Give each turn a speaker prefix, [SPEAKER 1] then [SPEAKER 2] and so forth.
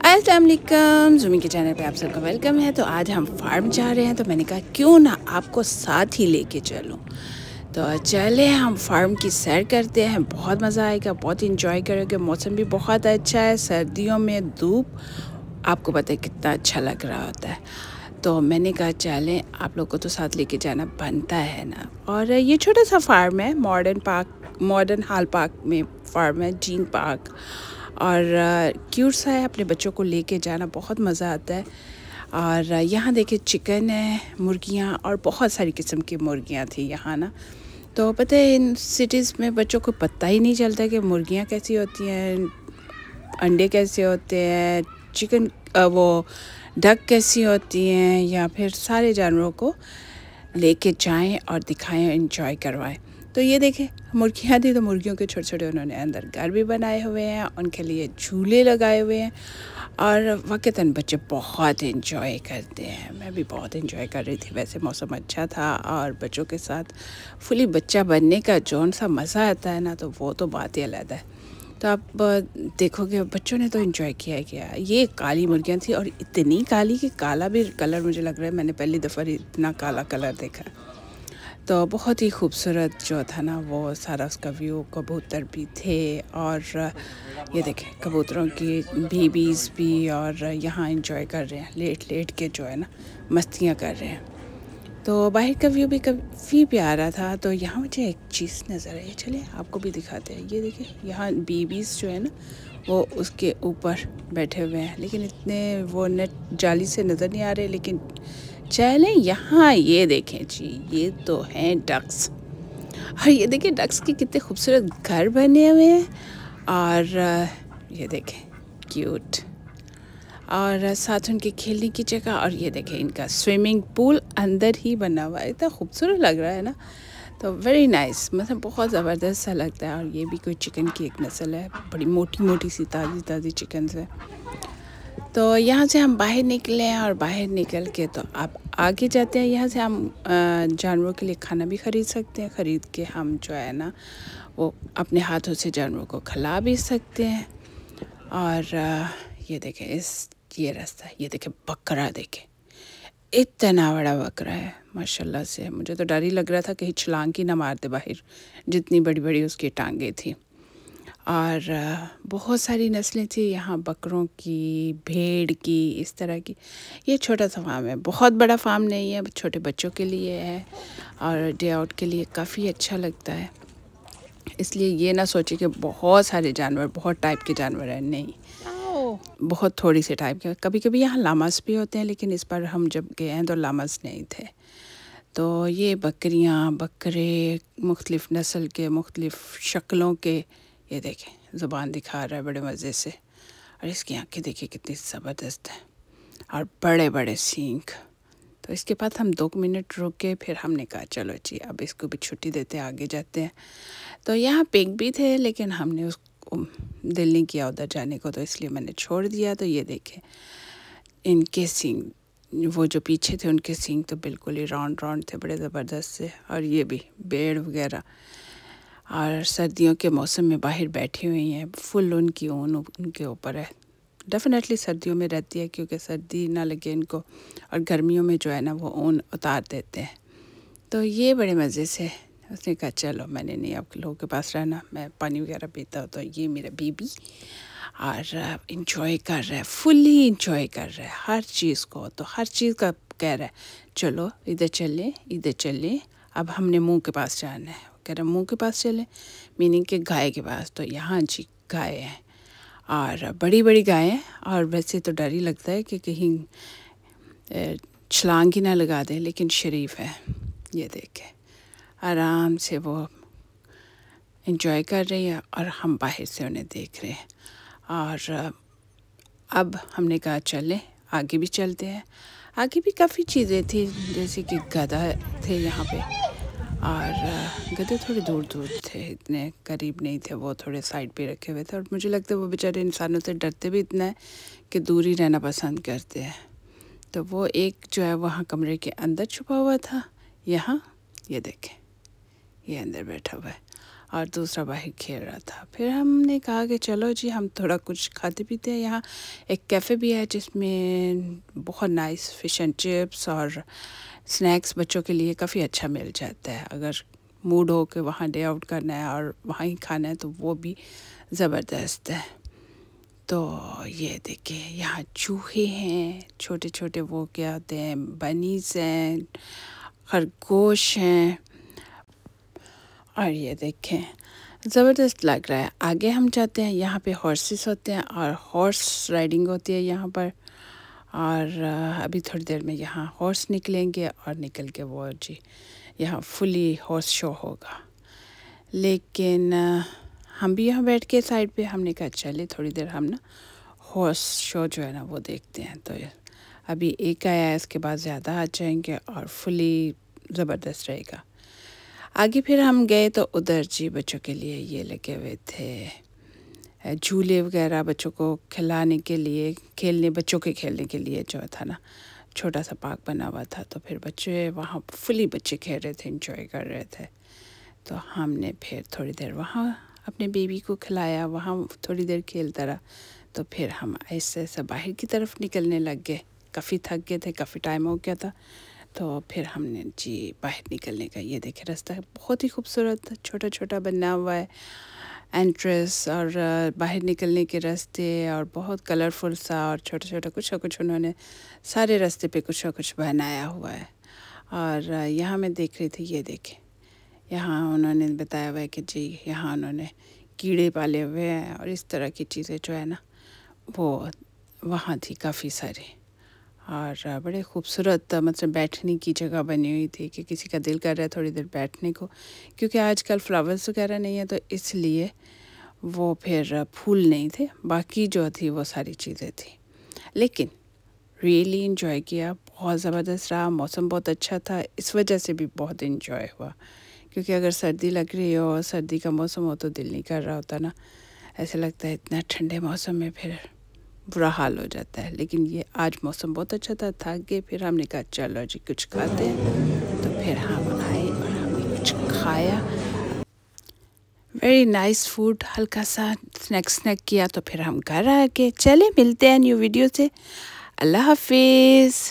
[SPEAKER 1] अस्सलाम वालेकुम, ज़ूमी के चैनल पे आप सबका वेलकम है। तो आज हम फार्म जा रहे हैं, तो मैंने कहा क्यों ना आपको साथ ही लेके चलूं। तो चले हम फार्म की सैर करते हैं, बहुत मज़ा आएगा, बहुत इंजॉय करेंगे। मौसम भी बहुत अच्छा है, सर्दियों में धूप आपको पता है कितना अच्छा लग रहा होता है। तो मैंने कहा चलें, आप लोग को तो साथ लेके जाना बनता है ना। और ये छोटा सा फार्म है, मॉडर्न हाल पार्क में फार्म है, जीन पार्क। और क्यूट सा है, अपने बच्चों को लेके जाना बहुत मज़ा आता है। और यहाँ देखिए चिकन है, मुर्गियाँ और बहुत सारी किस्म की मुर्गियाँ थी यहाँ ना। तो पता है इन सिटीज़ में बच्चों को पता ही नहीं चलता कि मुर्गियाँ कैसी होती हैं, अंडे कैसे होते हैं, चिकन वो डक कैसी होती हैं, या फिर सारे जानवरों को लेके जाएं और दिखाएं, एंजॉय करवाएं। तो ये देखें मुर्गियाँ थी, तो मुर्गियों के छोटे छोटे उन्होंने अंदर घर भी बनाए हुए हैं, उनके लिए झूले लगाए हुए हैं। और वक़्तन बच्चे बहुत एंजॉय करते हैं, मैं भी बहुत एंजॉय कर रही थी। वैसे मौसम अच्छा था और बच्चों के साथ फुली बच्चा बनने का जौन सा मज़ा आता है ना, तो वो तो बात ही अलग है। तो आप देखोगे बच्चों ने तो एंजॉय किया। ये काली मुर्गियाँ थी, और इतनी काली कि काला भी कलर मुझे लग रहा है, मैंने पहली दफ़ा इतना काला कलर देखा। तो बहुत ही खूबसूरत जो था ना वो सारा उसका व्यू, कबूतर भी थे। और ये देखें कबूतरों की बेबीज़ भी, और यहाँ एंजॉय कर रहे हैं, लेट लेट के जो है ना मस्तियाँ कर रहे हैं। तो बाहर का व्यू भी काफ़ी प्यारा था। तो यहाँ मुझे एक चीज़ नज़र आई, चलिए आपको भी दिखाते हैं। ये देखिए यहाँ बेबीज़ जो है ना वो उसके ऊपर बैठे हुए हैं, लेकिन इतने वो नेट जाली से नज़र नहीं आ रहे। लेकिन चलें यहाँ ये देखें जी, ये तो हैं डक्स। और ये देखिए डक्स के कितने खूबसूरत घर बने हुए हैं। और ये देखें क्यूट, और साथ उनके खेलने की जगह। और ये देखें इनका स्विमिंग पूल अंदर ही बना हुआ है, इतना खूबसूरत लग रहा है ना। तो वेरी नाइस, मतलब बहुत ज़बरदस्त सा लगता है। और ये भी कोई चिकन की एक नस्ल है, बड़ी मोटी मोटी सी ताज़ी ताज़ी चिकन है। तो यहाँ से हम बाहर निकले हैं, और बाहर निकल के तो आप आगे जाते हैं। यहाँ से हम जानवरों के लिए खाना भी ख़रीद सकते हैं, ख़रीद के हम जो है ना वो अपने हाथों से जानवरों को खिला भी सकते हैं। और ये देखें ये रास्ता, ये देखें बकरा, देखें इतना बड़ा बकरा है माशाल्लाह से। मुझे तो डर ही लग रहा था कहीं छलांग ही ना मार दे बाहर, जितनी बड़ी बड़ी उसकी टांगें थी। और बहुत सारी नस्लें थी यहाँ बकरों की, भेड़ की, इस तरह की। ये छोटा सा फार्म है, बहुत बड़ा फार्म नहीं है, छोटे बच्चों के लिए है और डे आउट के लिए काफ़ी अच्छा लगता है। इसलिए ये ना सोचे कि बहुत सारे जानवर, बहुत टाइप के जानवर हैं, नहीं, बहुत थोड़ी सी टाइप के। कभी कभी यहाँ लामास भी होते हैं, लेकिन इस पर हम जब गए हैं तो लामास नहीं थे। तो ये बकरियाँ, बकरे मुख्तलिफ़ नस्ल के, मुख्तलिफ़ शक्लों के। ये देखें ज़ुबान दिखा रहा है बड़े मज़े से, और इसकी आंखें देखिए कितनी ज़बरदस्त हैं, और बड़े बड़े सींग। तो इसके बाद हम 2 मिनट रुके, फिर हमने कहा चलो जी अब इसको भी छुट्टी देते हैं, आगे जाते हैं। तो यहाँ पिग भी थे, लेकिन हमने उसको दिल नहीं किया उधर जाने को, तो इसलिए मैंने छोड़ दिया। तो ये देखें इनके सींग, वो जो पीछे थे उनके सींग तो बिल्कुल ही राउंड राउंड थे, बड़े ज़बरदस्त से। और ये भी भेड़ वगैरह, और सर्दियों के मौसम में बाहर बैठी हुई हैं, फुल उनकी ऊन उनके ऊपर है। डेफिनेटली सर्दियों में रहती है, क्योंकि सर्दी ना लगे इनको, और गर्मियों में जो है ना वो ऊन उतार देते हैं। तो ये बड़े मज़े से उसने कहा चलो, मैंने नहीं आप लोगों के पास रहना, मैं पानी वगैरह पीता हूँ। तो ये मेरा बीबी और इंजॉय कर रहा है, फुल्ली इंजॉय कर रहा है हर चीज़ को। तो हर चीज़ का कह रहा है चलो इधर चलें, इधर चलें, अब हमने मुंह के पास जाना है। कह रहा मुंह के पास चलें, मीनिंग के गाय के पास। तो यहाँ जी गाय है, और बड़ी बड़ी गाय हैं। और वैसे तो डर ही लगता है कि कहीं छलांग ही ना लगा दें, लेकिन शरीफ है। ये देखें आराम से वो एंजॉय कर रही है, और हम बाहर से उन्हें देख रहे हैं। और अब हमने कहा चलें आगे भी चलते हैं। आगे भी काफ़ी चीज़ें थी, जैसे कि गधा थे यहाँ पे, और गधे थोड़े दूर दूर थे, इतने करीब नहीं थे, वो थोड़े साइड पे रखे हुए थे। और मुझे लगता है वो बेचारे इंसानों से डरते भी इतना है कि दूर ही रहना पसंद करते हैं। तो वो एक जो है वहाँ कमरे के अंदर छुपा हुआ था। यहाँ ये देखें ये अंदर बैठा हुआ है, और दूसरा बाहर खेल रहा था। फिर हमने कहा कि चलो जी हम थोड़ा कुछ खाते पीते हैं। यहाँ एक कैफ़े भी है जिसमें बहुत नाइस फ़िश एंड चिप्स और स्नैक्स बच्चों के लिए काफ़ी अच्छा मिल जाता है। अगर मूड हो के वहाँ डे आउट करना है और वहाँ ही खाना है तो वो भी ज़बरदस्त है। तो ये देखिए यहाँ चूहे हैं छोटे छोटे, वो क्या होते हैं, बनीज हैं, खरगोश हैं। और ये देखें ज़बरदस्त लग रहा है। आगे हम जाते हैं, यहाँ पे हॉर्सेस होते हैं और हॉर्स राइडिंग होती है यहाँ पर। और अभी थोड़ी देर में यहाँ हॉर्स निकलेंगे और निकल के वो जी यहाँ फुली हॉर्स शो होगा। लेकिन हम भी यहाँ बैठ के साइड पे हमने कहा चले थोड़ी देर हम ना हॉर्स शो जो है ना वो देखते हैं। तो अभी एक आया है, इसके बाद ज़्यादा आ जाएंगे और फुली ज़बरदस्त रहेगा। आगे फिर हम गए तो उधर जी बच्चों के लिए ये लगे हुए थे झूले वगैरह, बच्चों को खिलाने के लिए, बच्चों के खेलने के लिए जो था ना छोटा सा पार्क बना हुआ था। तो फिर बच्चे वहाँ फुली बच्चे खेल रहे थे, एंजॉय कर रहे थे। तो हमने फिर थोड़ी देर वहाँ अपने बेबी को खिलाया, वहाँ थोड़ी देर खेलता रहा। तो फिर हम ऐसे ऐसे बाहर की तरफ निकलने लग गए। काफ़ी थक गए थे, काफ़ी टाइम हो गया था। तो फिर हमने जी बाहर निकलने का, ये देखे रास्ता बहुत ही खूबसूरत छोटा छोटा बना हुआ है एंट्रेंस और बाहर निकलने के रास्ते, और बहुत कलरफुल सा और छोटा छोटा कुछ ना कुछ उन्होंने सारे रास्ते पे कुछ ना कुछ बनाया हुआ है। और यहाँ मैं देख रही थी, ये देखे यहाँ उन्होंने बताया हुआ है कि जी यहाँ उन्होंने कीड़े पाले हुए हैं और इस तरह की चीज़ें जो है ना वो वहाँ थी काफ़ी सारी। और बड़े खूबसूरत मतलब बैठने की जगह बनी हुई थी कि किसी का दिल कर रहा है थोड़ी देर बैठने को, क्योंकि आजकल फ्लावर्स वगैरह नहीं है तो इसलिए वो फिर फूल नहीं थे, बाकी जो थी वो सारी चीज़ें थी। लेकिन रियली इन्जॉय किया, बहुत ज़बरदस्त रहा, मौसम बहुत अच्छा था, इस वजह से भी बहुत इन्जॉय हुआ। क्योंकि अगर सर्दी लग रही हो, सर्दी का मौसम हो तो दिल नहीं कर रहा होता ना, ऐसा लगता है इतना ठंडे मौसम में फिर बुरा हाल हो जाता है। लेकिन ये आज मौसम बहुत अच्छा था, थक गए, फिर हमने कहा चलो जी कुछ खाते हैं। तो फिर हम आए और हमने कुछ खाया, वेरी नाइस फूड, हल्का सा स्नैक किया। तो फिर हम घर आ गए। चले मिलते हैं न्यू वीडियो से। अल्लाह हाफिज़।